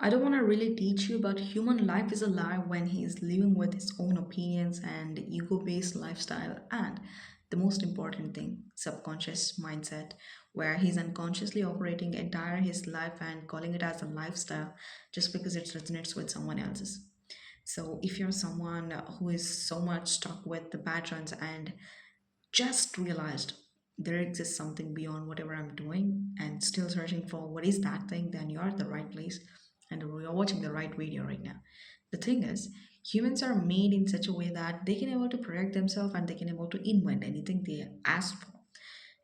I don't want to really teach you, but human life is a lie when he is living with his own opinions and ego based lifestyle. And the most important thing, subconscious mindset, where he's unconsciously operating entire his life and calling it as a lifestyle just because it resonates with someone else's. So if you're someone who is so much stuck with the patterns and just realized there exists something beyond whatever I'm doing and still searching for what is that thing, then you're at the right place and you're watching the right video right now. The thing is, humans are made in such a way that they can able to protect themselves and they can able to invent anything they ask for.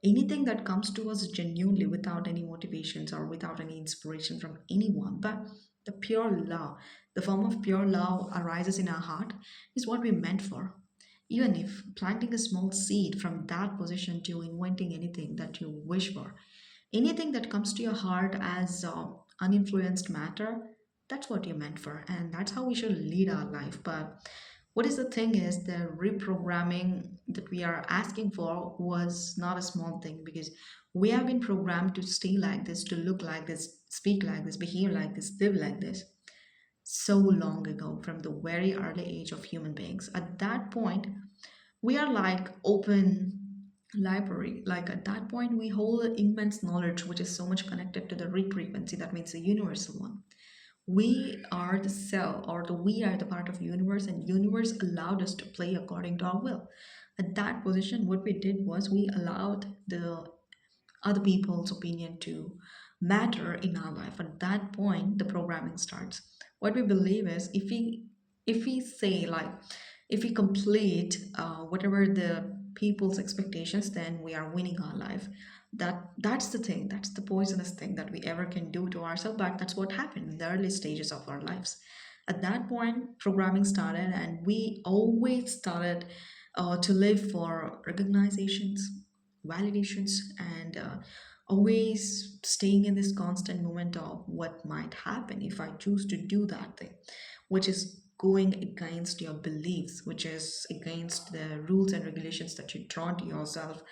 Anything that comes to us genuinely without any motivations or without any inspiration from anyone, but the pure love, the form of pure love arises in our heart is what we're meant for. Even if planting a small seed from that position to inventing anything that you wish for, anything that comes to your heart as uninfluenced matter, that's what you're meant for. And that's how we should lead our life. But what is the thing is the reprogramming that we are asking for was not a small thing because we have been programmed to stay like this, to look like this, speak like this, behave like this, live like this so long ago from the very early age of human beings. At that point, we are like open library. Like at that point, we hold immense knowledge, which is so much connected to the read frequency. That means the universal one. We are the cell, or the we are the part of universe, and universe allowed us to play according to our will. At that position, what we did was we allowed the other people's opinion to matter in our life. At that point, the programming starts. What we believe is if we say like if we complete whatever the people's expectations, then we are winning our life. That's the thing. That's the poisonous thing that we ever can do to ourselves. But that's what happened in the early stages of our lives. At that point, programming started, and we always started to live for recognitions, validations, and always staying in this constant moment of what might happen if I choose to do that thing, which is going against your beliefs, which is against the rules and regulations that you draw to yourself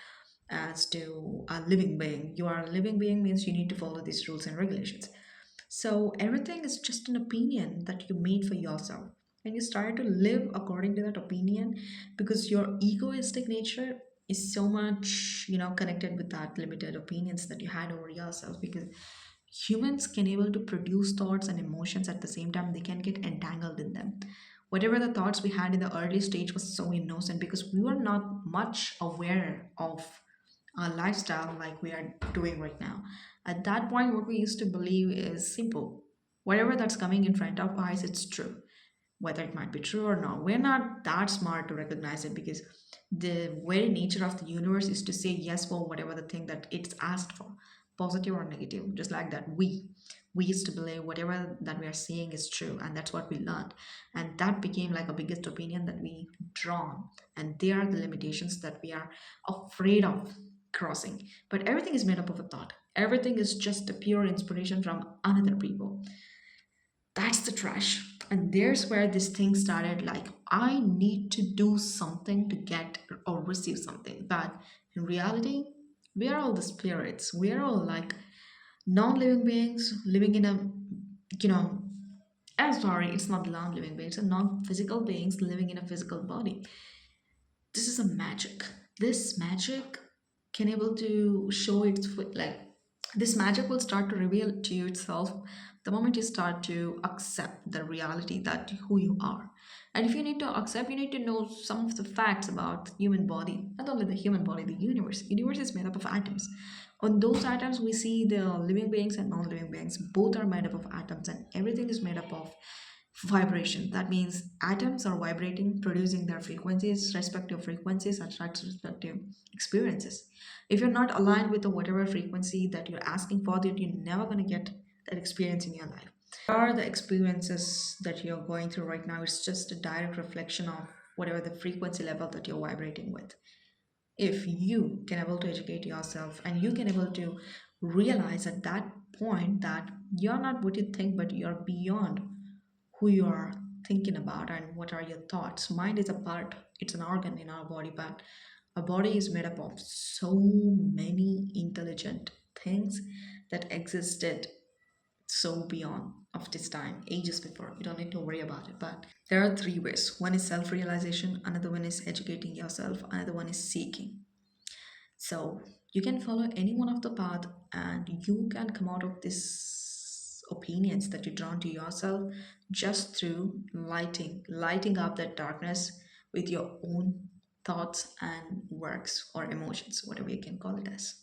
as to a living being. You are a living being means you need to follow these rules and regulations. So everything is just an opinion that you made for yourself. And you start to live according to that opinion because your egoistic nature is so much, connected with that limited opinions that you had over yourself because humans can able to produce thoughts and emotions at the same time they can get entangled in them. Whatever the thoughts we had in the early stage was so innocent because we were not much aware of our lifestyle like we are doing right now. At that point, what we used to believe is simple. Whatever that's coming in front of our eyes, it's true. Whether it might be true or not, we're not that smart to recognize it because the very nature of the universe is to say yes for whatever the thing that it's asked for, positive or negative. Just like that, we used to believe whatever that we are seeing is true, and that's what we learned, and that became like a biggest opinion that we drawn, and they are the limitations that we are afraid of crossing. But everything is made up of a thought. Everything is just a pure inspiration from another people. That's the trash. And there's where this thing started like, I need to do something to get or receive something. But in reality, we are all the spirits. We are all like non living beings living in a, you know, I'm sorry, it's not non living beings, it's non physical beings living in a physical body. This is a magic. This magic can able to show its foot like this magic will start to reveal to you itself the moment you start to accept the reality that who you are. And if you need to accept, you need to know some of the facts about the human body. Not only the human body, the universe. Universe is made up of atoms. On those atoms we see the living beings and non-living beings. Both are made up of atoms, and everything is made up of vibration. That means atoms are vibrating, producing their frequencies, respective frequencies attracts respective experiences. If you're not aligned with the whatever frequency that you're asking for, that you're never going to get that experience in your life. What are the experiences that you're going through right now? It's just a direct reflection of whatever the frequency level that you're vibrating with. If you can able to educate yourself and you can able to realize at that point that you're not what you think, but you're beyond who you are thinking about and what are your thoughts. Mind is a part, it's an organ in our body, but our body is made up of so many intelligent things that existed so beyond of this time, ages before. You don't need to worry about it. But there are three ways. One is self-realization, another one is educating yourself, another one is seeking. So you can follow any one of the path and you can come out of this opinions that you're drawn to yourself just through lighting up that darkness with your own thoughts and works or emotions, whatever you can call it as.